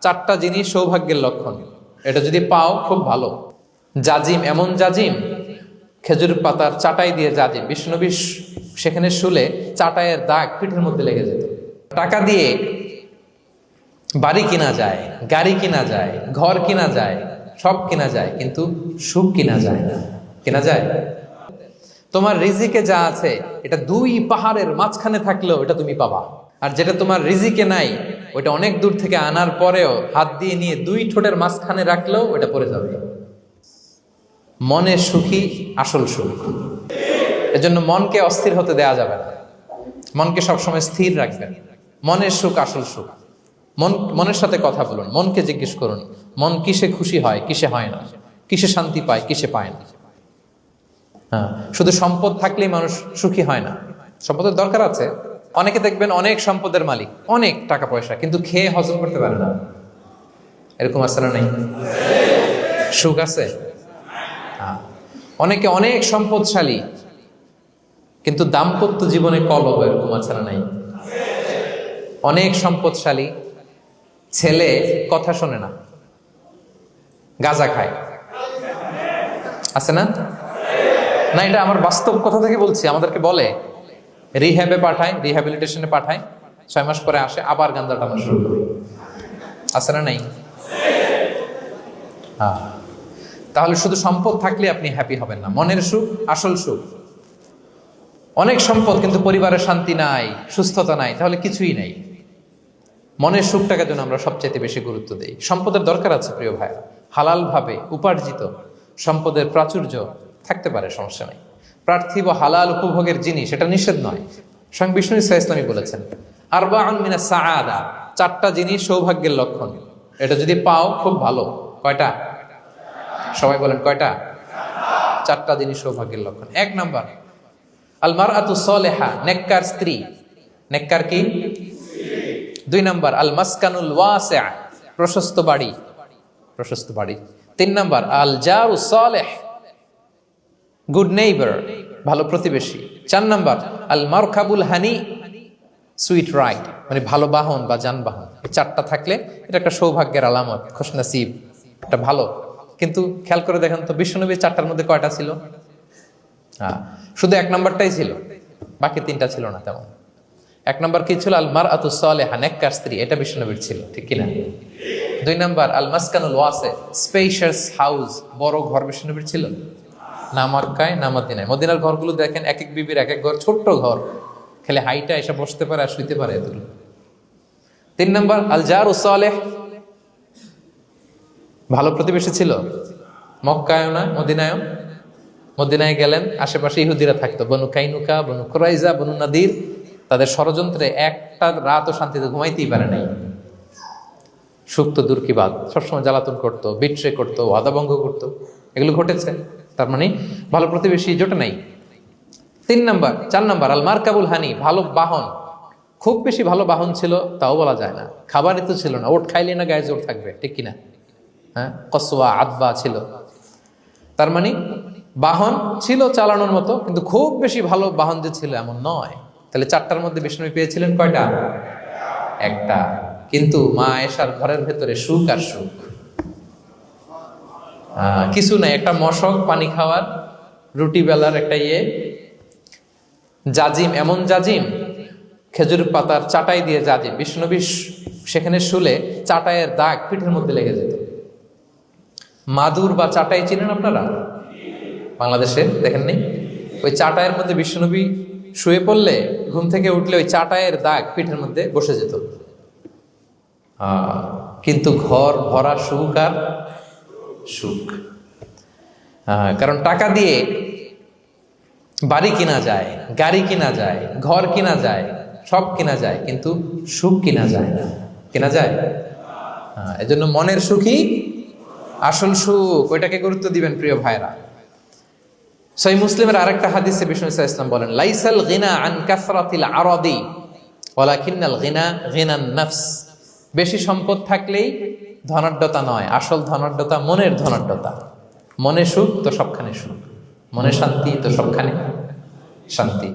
চারটা জিনিস সৌভাগ্যের লক্ষণ, এটা যদি পাও খুব ভালো। জাজিম, এমন জাজিম, খেজুর পাতার চাটাই দিয়ে জাজিম, বিষ্ণুনবী সেখানে শুলে চাটাইয়ের দাগ পিঠের মধ্যে লেগে যেত। টাকা দিয়ে বাড়ি কিনা যায়, গাড়ি কিনা যায়, ঘর কিনা যায়, সব কিনা যায়, কিন্তু সুখ কিনা যায় না। কিনা যায়? তোমার রিজিকে যা আছে এটা দুই পাহাড়ের মাঝখানে থাকলেও এটা তুমি পাবা। আর যেটা তোমার রিজিকে নাই ওইটা অনেক দূর থেকে আনার পরেও হাত দিয়ে নিয়ে দুই ঠোঁটের মাঝখানে রাখলেও ওটা পড়ে যাবে। মনে সুখী আসল সুখ। এজন্য মনকে অস্থির হতে দেয়া যাবে না, মনকে সবসময় স্থির রাখবেন। মনের সুখ আসল সুখ। মনের সাথে কথা বলুন, মনকে জিজ্ঞেস করুন মন কিসে খুশি হয়, কিসে হয় না, কিসে শান্তি পায়, কিসে পায় না। হ্যাঁ, শুধু সম্পদ থাকলেই মানুষ সুখী হয় না, সম্পদের দরকার আছে। অনেকে দেখবেন অনেক সম্পদের মালিক, অনেক টাকা পয়সা, কিন্তু খেয়ে হজম করতে পারে না। এরকম আছে না নাই? সুখ আছে? অনেকে অনেক সম্পদশালী কিন্তু দাম্পত্য জীবনে কলহ, এরকম আছে না নাই? অনেক সম্পদশালী ছেলে কথা শোনে না, গাঁজা খায়, আছে না? না, এটা আমার বাস্তব কথা থেকে বলছি। আমাদেরকে বলে রিহ্যাবে পাঠায়, রিহ্যাবিলিটেশনে পাঠায়, 6 মাস পরে আসে আবার গাঁজা টানা শুরু করে। আছে না নাই? হ্যাঁ, তাহলে শুধু সম্পদ থাকলে আপনি হ্যাপি হবেন না। মনের সুখ আসল সুখ। অনেক সম্পদ কিন্তু পরিবারের শান্তি নাই, সুস্থতা নাই, তাহলে কিছুই নাই। মনের সুখটাকে যেন আমরা সবচাইতে বেশি গুরুত্ব দেই। সম্পদের দরকার আছে প্রিয় ভাইরা, হালাল ভাবে উপার্জিত সম্পদের প্রাচুর্য থাকতে পারে, সমস্যা নাই। পার্থিব হালাল উপভোগের জিনিস, এটা নিষেধ নয়। স্বয়ং বিষ্ণু ইসলামী বলেছেন আরবাউন মিনাস সাআদা, চারটা জিনিস সৌভাগ্যের লক্ষণ, এটা যদি পাও খুব ভালো। কয়টা? সবাই বলেন কয়টা? চারটা জিনিস সৌভাগ্যের লক্ষণ। 1 নাম্বার আল মারআতু সালেহা, নেককার স্ত্রী। নেককার কি? 2 নাম্বার আল মাসকানুল ওয়াসিআ, প্রশস্ত বাড়ি, প্রশস্ত বাড়ি। 3 নাম্বার আল জারু সালেহ, গুড নেইবার, ভালো প্রতিবেশী। 4 নাম্বার আল মারকাবুল হানি, সুইট রাইড, মানে ভালো বাহন বা যানবাহন। এই চারটা থাকলে এটা একটা সৌভাগ্যের আলামত, খুশনসিব, এটা ভালো। কিন্তু খেয়াল করে দেখেন তো বিশ্বনবীর চারটার মধ্যে কয়টা ছিল? শুধু 1 নাম্বারটাই ছিল, বাকি 3টা ছিল না তেমন। 1 নাম্বার কি ছিল? আল মারআতু সালেহা, নেককার স্ত্রী, এটা বিশ্বনবীর ছিল, ঠিক কিনা? 2 নাম্বার আল মাসকানুল ওয়াসি, স্পেশিয়াস হাউস, বড় ঘর, বিশ্বনবীর ছিল না মক্কায় না মদিনায়। মদিনার ঘরগুলো দেখেন এক এক বিবির এক এক ঘর, ছোট্ট ঘর, খেলে হাইটা এসে বসতে পারে আর শুইতে পারে এতটুকু। 3 নাম্বার আল জারু সালেহ, ভালো প্রতিবেশী ছিল। মক্কায় না মদিনায়? মদিনায় গেলেন, আশেপাশে ইহুদিরা থাকতো, বনু কাইনুকা, বনু কুরাইজা, বনু নাদির। তাদের ষড়যন্ত্রে একটা রাতও শান্তিতে ঘুমাইতেই পারে নাই। সুখ তো দূর কি বাদ, সবসময় জ্বালাতন করতো, বিট্রে করতো, ওয়াদাভঙ্গ করতো, এগুলো ঘটেছে। তার মানে ভালো প্রতিবেশী জোটে নাই। 4 নাম্বার আল মারকাবুল হানি, ভালো বাহন। খুব বেশি ভালো বাহন ছিল তাও বলা যায় না, খাবারই তো ছিল না, ওট খাইলে না গায়ে জোর থাকবে, ঠিক কিনা? হ্যাঁ, কসওয়া আদবা ছিল। তার মানে বাহন ছিল চালানোর মতো, কিন্তু খুব বেশি ভালো বাহন যে ছিল এমন নয়। তাহলে 4টার মধ্যে বিষ্ণু পেয়েছিলেন কয়টা? 1টা। কিন্তু মা আয়েশার ঘরের ভেতরে সুখ আর সুখ, কিছু নাই। একটা মশক, পানি খাওয়ার, রুটি বেলার একটা জাজিম, এমন জাজিম, খেজুর পাতার চাটাই দিয়ে জাজিম, বিষ্ণুনবী সেখানে শুলে চাটাইয়ের দাগ পিঠের মধ্যে লেগে যেত। মাদুর বা চাটাই চিনেন আপনারা? বাংলাদেশে দেখেন নেই? ওই চাটাইয়ের মধ্যে বিষ্ণুনবী শুয়ে পড়লে ঘুম থেকে উঠলে ওই চাটাইয়ের দাগ পিঠের মধ্যে বসে যেত। কিন্তু ঘর ভরা সুখ আর সুখ। কারণ টাকা দিয়ে বাড়ি কিনা যায়, গাড়ি কিনা যায়, ঘর কিনা যায়, সব কিনা যায়, কিন্তু সুখ কিনা যায় না। কিনা যায়? এজন্য মনের সুখই আসল সুখ, ওইটাকে গুরুত্ব দিবেন প্রিয় ভাইরা। সহিহ মুসলিমের আরেকটা হাদিসে বিষ্ণু ইসলাম বলেন লাইসাল গিনা আন কাসরাতিল আরাদি ওয়ালাকিন্নাল গিনা গিনান নফস। বেশি সম্পদ থাকলেই ধনাঢ্যতা নয়, আসল ধনাঢ্যতা মনের ধনাঢ্যতা। মনে সুখ তো সবখানে সুখ, মনে শান্তি তো সবখানে শান্তি।